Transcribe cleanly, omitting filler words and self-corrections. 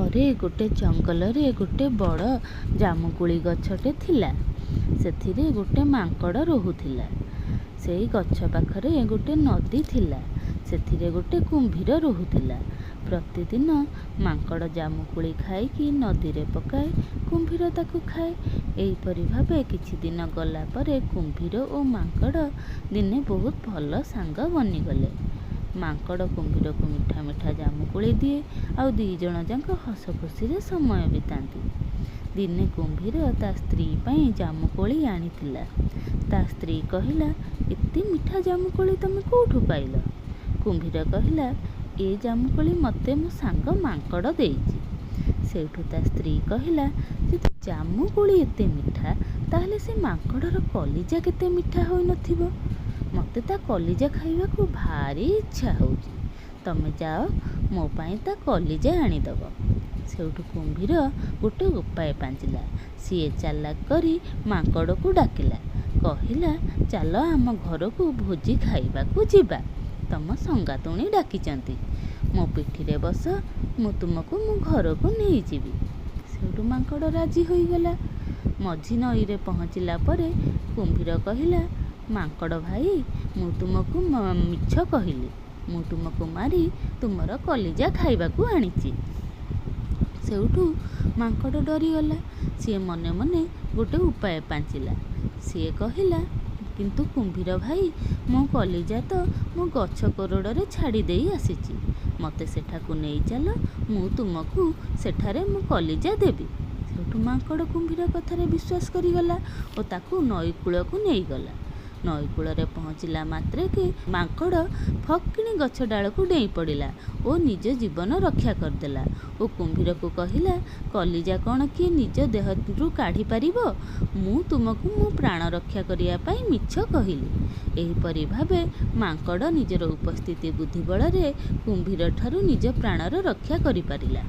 ଥରେ ଗୋଟେ ଜଙ୍ଗଲରେ ଗୋଟେ ବଡ଼ ଜାମୁକୋଳି ଗଛଟେ ଥିଲା। ସେଥିରେ ଗୋଟେ ମାଙ୍କଡ଼ ରହୁଥିଲା। ସେଇ ଗଛ ପାଖରେ ଗୋଟେ ନଦୀ ଥିଲା। ସେଥିରେ ଗୋଟେ କୁମ୍ଭୀର ରହୁଥିଲା। ପ୍ରତିଦିନ ମାଙ୍କଡ଼ ଜାମୁକୋଳି ଖାଇକି ନଦୀରେ ପକାଏ, କୁମ୍ଭୀର ତାକୁ ଖାଏ। ଏହିପରି ଭାବେ କିଛି ଦିନ ଗଲା ପରେ କୁମ୍ଭୀର ଓ ମାଙ୍କଡ଼ ଦିନେ ବହୁତ ଭଲ ସାଙ୍ଗ ବନିଗଲେ। ମାଙ୍କଡ଼ କୁମ୍ଭୀରକୁ ମିଠା ମିଠା ଜାମୁକୋଳି ଦିଏ, ଆଉ ଦୁଇ ଜଣ ଯାକ ହସ ଖୁସିରେ ସମୟ ବିତାନ୍ତି। ଦିନେ କୁମ୍ଭୀର ତା ସ୍ତ୍ରୀ ପାଇଁ ଜାମୁକୋଳି ଆଣିଥିଲା। ତା ସ୍ତ୍ରୀ କହିଲା, ଏତେ ମିଠା ଜାମୁକୋଳି ତମେ କେଉଁଠୁ ପାଇଲ? କୁମ୍ଭୀର କହିଲା, ଏ ଜାମୁକୋଳି ମୋତେ ମୋ ସାଙ୍ଗ ମାଙ୍କଡ଼ ଦେଇଛି। ସେଇଠୁ ତା ସ୍ତ୍ରୀ କହିଲା, ଯଦି ଜାମୁକୋଳି ଏତେ ମିଠା, ତାହେଲେ ସେ ମାଙ୍କଡ଼ର କଲିଜା କେତେ ମିଠା ହୋଇନଥିବ। ମୋତେ ତା କଲିଜା ଖାଇବାକୁ ଭାରି ଇଚ୍ଛା ହେଉଛି। ତମେ ଯାଅ, ମୋ ପାଇଁ ତା କଲିଜା ଆଣିଦେବ। ସେଇଠୁ କୁମ୍ଭୀର ଗୋଟେ ଉପାୟ ପାଞ୍ଚିଲା। ସିଏ ଚାଲାକ କରି ମାଙ୍କଡ଼କୁ ଡାକିଲା। କହିଲା, ଚାଲ ଆମ ଘରକୁ ଭୋଜି ଖାଇବାକୁ ଯିବା। ତମ ସଙ୍ଗାତୁଣୀ ଡାକିଛନ୍ତି। ମୋ ପିଠିରେ ବସ, ମୁଁ ତୁମକୁ ମୋ ଘରକୁ ନେଇଯିବି। ସେଇଠୁ ମାଙ୍କଡ଼ ରାଜି ହୋଇଗଲା। ମଝି ନଈରେ ପହଞ୍ଚିଲା ପରେ କୁମ୍ଭୀର କହିଲା, ମାଙ୍କଡ଼ ଭାଇ, ମୁଁ ତୁମକୁ ମିଛ କହିଲି। ମୁଁ ତୁମକୁ ମାରି ତୁମର କଲିଜା ଖାଇବାକୁ ଆଣିଛି। ସେଇଠୁ ମାଙ୍କଡ଼ ଡରିଗଲା। ସିଏ ମନେ ମନେ ଗୋଟେ ଉପାୟ ପାଞ୍ଚିଲା। ସିଏ କହିଲା, କିନ୍ତୁ କୁମ୍ଭୀର ଭାଇ, ମୋ କଲିଜା ତ ମୁଁ ଗଛ କୋରଡ଼ରେ ଛାଡ଼ି ଦେଇ ଆସିଛି। ମୋତେ ସେଠାକୁ ନେଇ ଚାଲ, ମୁଁ ତୁମକୁ ସେଠାରେ ମୋ କଲିଜା ଦେବି। ସେଇଠୁ ମାଙ୍କଡ଼ କୁମ୍ଭୀର କଥାରେ ବିଶ୍ୱାସ କରିଗଲା ଓ ତାକୁ ନଈ କୂଳକୁ ନେଇଗଲା। ନଈ କୂଳରେ ପହଞ୍ଚିଲା ମାତ୍ରକେ ମାଙ୍କଡ଼ ଫକିଣି ଗଛ ଡାଳକୁ ଡେଇଁ ପଡ଼ିଲା ଓ ନିଜ ଜୀବନ ରକ୍ଷା କରିଦେଲା ଓ କୁମ୍ଭୀରକୁ କହିଲା, କଲିଜା କ'ଣ କିଏ ନିଜ ଦେହରୁ କାଢ଼ିପାରିବ? ମୁଁ ତୁମକୁ ମୋ ପ୍ରାଣ ରକ୍ଷା କରିବା ପାଇଁ ମିଛ କହିଲି। ଏହିପରି ଭାବେ ମାଙ୍କଡ଼ ନିଜର ଉପସ୍ଥିତି ବୁଦ୍ଧି ବଳରେ କୁମ୍ଭୀରଠାରୁ ନିଜ ପ୍ରାଣର ରକ୍ଷା କରିପାରିଲା।